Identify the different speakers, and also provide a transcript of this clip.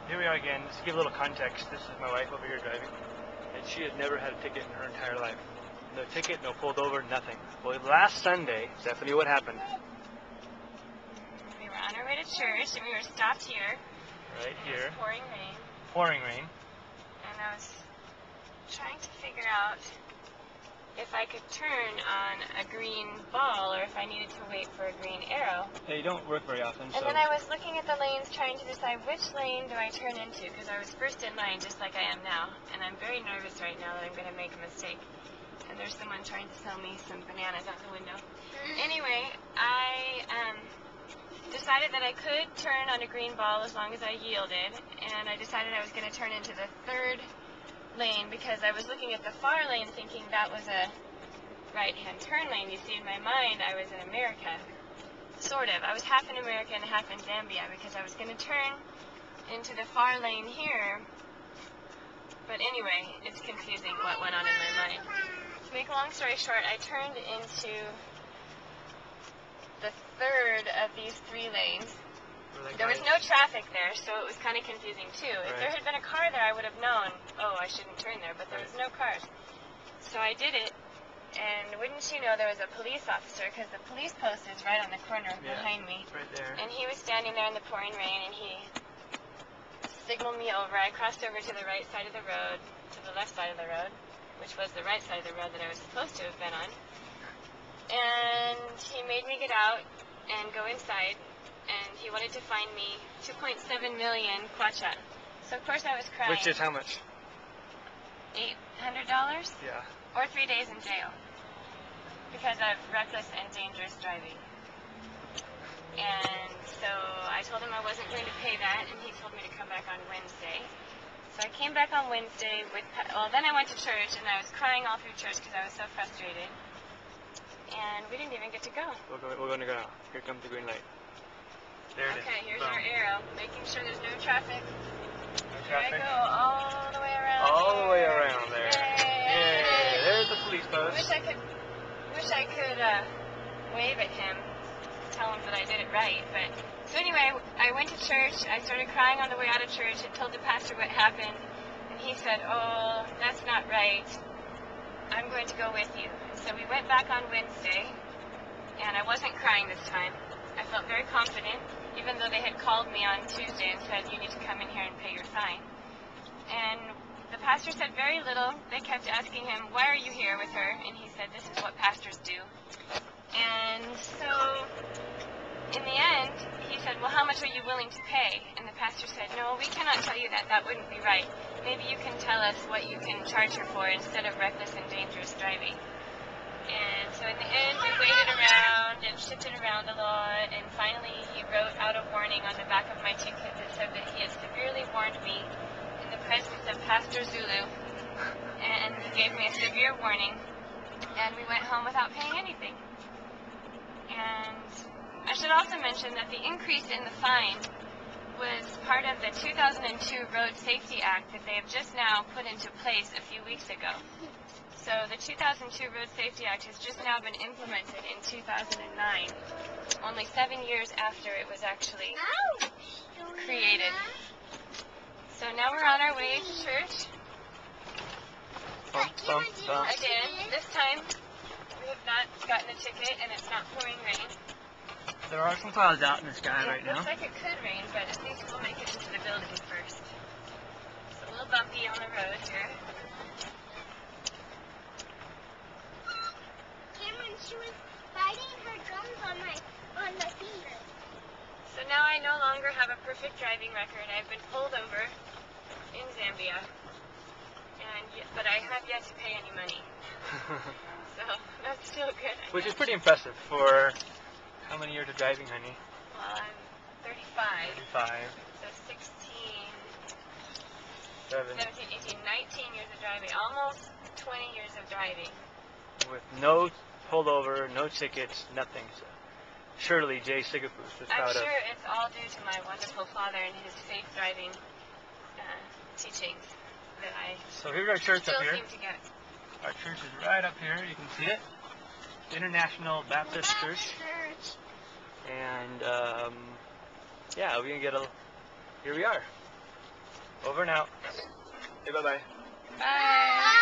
Speaker 1: Here we are again. Just to give a little context, this is my wife over here driving, and she had never had a ticket in her entire life. No ticket, no pulled over, nothing. Well, last Sunday, Stephanie, what happened?
Speaker 2: We were on our way to church, and we were stopped here.
Speaker 1: Right here.
Speaker 2: It was pouring rain.
Speaker 1: Pouring rain.
Speaker 2: And I was trying to figure out if I could turn on a green ball or if I needed to wait for a green arrow.
Speaker 1: They don't work very often,
Speaker 2: And then I was looking at the lanes trying to decide which lane do I turn into, because I was first in line just like I am now. And I'm very nervous right now that I'm going to make a mistake. And there's someone trying to sell me some bananas out the window. Anyway, I decided that I could turn on a green ball as long as I yielded, and I decided I was going to turn into the third lane because I was looking at the far lane thinking that was a right-hand turn lane. You see, in my mind, I was in America. Sort of. I was half in America and half in Zambia because I was going to turn into the far lane here. But anyway, it's confusing what went on in my mind. To make a long story short, I turned into the third of these three lanes. There was no traffic there, so it was kind of confusing too. If there had been a car there, I would have known, oh, I shouldn't turn there, but there was no cars. So I did it, and wouldn't you know, there was a police officer, because the police post is right on the corner behind me.
Speaker 1: Right there.
Speaker 2: And he was standing there in the pouring rain, and he signaled me over. I crossed over to the right side of the road, to the left side of the road, which was the right side of the road that I was supposed to have been on. And he made me get out and go inside. And he wanted to fine me 2.7 million kwacha. So of course I was crying.
Speaker 1: Which is how much?
Speaker 2: $800?
Speaker 1: Yeah.
Speaker 2: Or 3 days in jail. Because of reckless and dangerous driving. And so I told him I wasn't going to pay that, and he told me to come back on Wednesday. So I came back on Wednesday then I went to church, and I was crying all through church because I was so frustrated. And we didn't even get to go.
Speaker 1: We're going to go now. Here comes the green light. There it is.
Speaker 2: Okay, here's our arrow, making sure there's no traffic.
Speaker 1: No
Speaker 2: Here I
Speaker 1: traffic.
Speaker 2: go, all the way around.
Speaker 1: All the way around there.
Speaker 2: Yay!
Speaker 1: Yay! There's the police post.
Speaker 2: Wish I could wave at him, tell him that I did it right. But so anyway, I went to church. I started crying on the way out of church and told the pastor what happened, and he said, "Oh, that's not right. I'm going to go with you." So we went back on Wednesday, and I wasn't crying this time. I felt very confident, even though they had called me on Tuesday and said, "You need to come in here and pay your fine." And the pastor said very little. They kept asking him, "Why are you here with her?" And he said, "This is what pastors do." And so, in the end, he said, "Well, how much are you willing to pay?" And the pastor said, "No, we cannot tell you that. That wouldn't be right. Maybe you can tell us what you can charge her for instead of reckless and dangerous driving." And so in the end, we waited around and shifted around a lot, and finally he wrote out a warning on the back of my ticket that said that he had severely warned me in the presence of Pastor Zulu, and he gave me a severe warning, and we went home without paying anything. And I should also mention that the increase in the fine was part of the 2002 Road Safety Act that they have just now put into place a few weeks ago. So the 2002 Road Safety Act has just now been implemented in 2009, only 7 years after it was actually created. So now we're on our way to church. Again, this time we have not gotten a ticket and it's not pouring rain.
Speaker 1: There are some clouds out in the sky right
Speaker 2: It
Speaker 1: now.
Speaker 2: looks like it could rain, but at least we'll make it into the building first. It's a little bumpy on the road here.
Speaker 3: She was biting her gums on my finger.
Speaker 2: So now I no longer have a perfect driving record. I've been pulled over in Zambia, but I have yet to pay any money. So that's still good.
Speaker 1: Which is pretty impressive for how many years of driving, honey?
Speaker 2: Well, I'm 35.
Speaker 1: 35.
Speaker 2: So 16,
Speaker 1: 7.
Speaker 2: 17, 18, 19 years of driving. Almost 20 years of driving.
Speaker 1: With no pullover, no tickets, nothing. So surely Jay Sigapus was
Speaker 2: I'm
Speaker 1: proud
Speaker 2: sure
Speaker 1: of.
Speaker 2: it's all due to my wonderful father and his safe driving teachings that I
Speaker 1: So here's our church
Speaker 2: still
Speaker 1: up here.
Speaker 2: seem to get.
Speaker 1: Our church is right up here. You can see it. International Baptist Church. And yeah, we're gonna get here we are. Over and out. Say bye-bye.
Speaker 2: Bye.